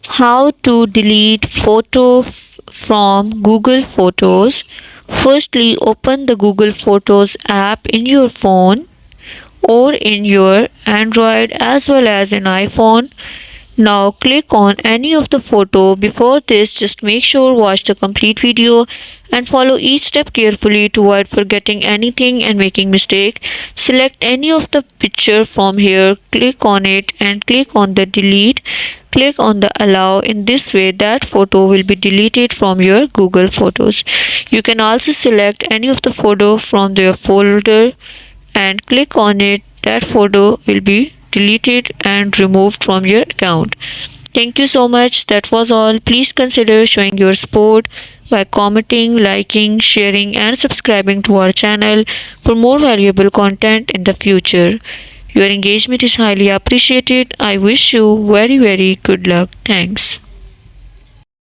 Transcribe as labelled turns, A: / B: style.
A: How to delete from Google Photos. Firstly, open the Google Photos app in your phone or in your Android as well as in iPhone. Now click on any of the photo. Before this, just make sure watch the complete video and follow each step carefully to avoid forgetting anything and making mistake. Select any of the picture from here, click on it and click on the delete. Click on the allow. In this way that photo will be deleted from your Google Photos. You can also select any of the photo from their folder and click on it. That photo will be deleted and removed from your account. Thank you so much. That was all. Please consider showing your support by commenting, liking, sharing, and subscribing to our channel for more valuable content in the future. Your engagement is highly appreciated. I wish you very, very good luck. Thanks.